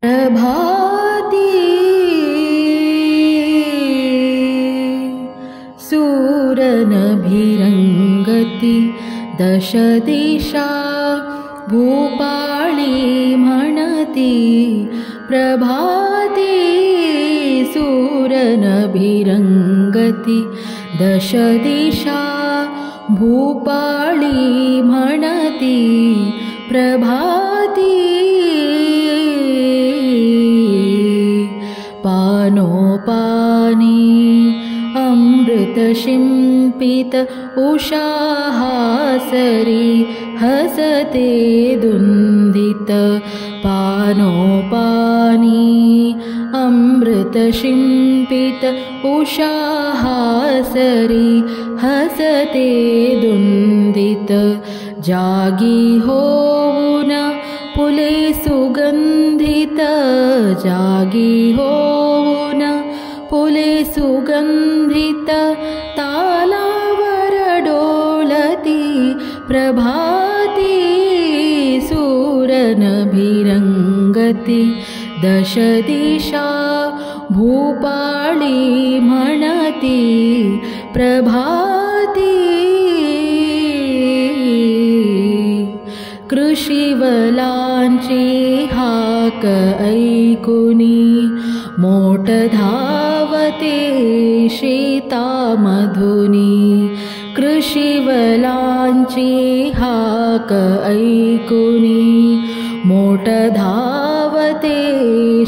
प्रभाती सूरनभिरङ्गति दश दिशा भूपाली म्हणती प्रभाती सूरनभिरङ्गति दश दिशा भूपाली म्हणती प्रभाती पानोपानी अमृतशिंपित उषाहासरी हसते दुन्दित पानोपानी अमृतशिंपित उषाहासरी हसते दुन्दित जागी होऊन फुले सुगंधित जागी होऊन फुले सुगंधित तालावर डोलती प्रभाती सूरनभिरङ्गति दश दिशा भूपाली म्हणती प्रभाती कृषिवलांची हाक ऐकुनी मोठ धावते शेतामधुनी कृषिवलांची हाक ऐकुनी मोठ धावते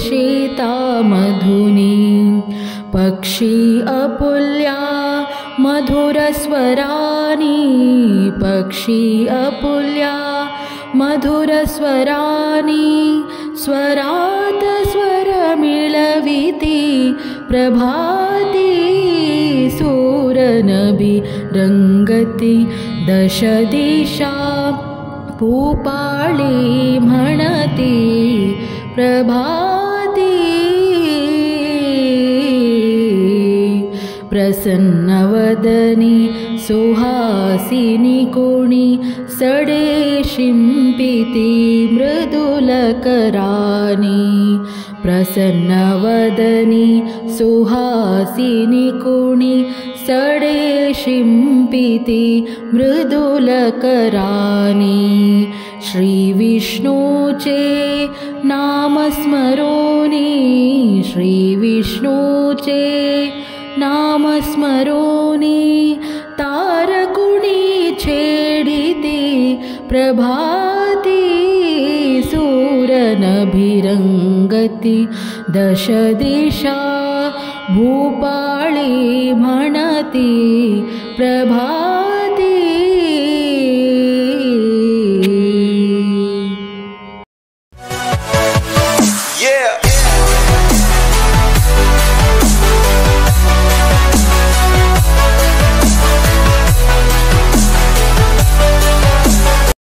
शेतामधुनी पक्षी अपुल्या मधुरस्वरानी पक्षी अपुल्या मधुरस्वरानी स्वरात स्वर मिळविती प्रभाती सूरनभिरङ्गति दश दिशा भूपाली म्हणती प्रभाती प्रसन्नवदनी सुहासिनी कोणी सडे शिंपिती मृदुलकरानी प्रसन्नवदनी सुहासिनी कोणी सडे शिंपिती मृदुलकरानी श्रीविष्णूचे नामस्मरोनी श्रीविष्णूचे नामस्मरोनी तारकुणी छेडिती प्रभाती सूरनभिरङ्गति दश दिशा भूपाली म्हणती प्रभाती।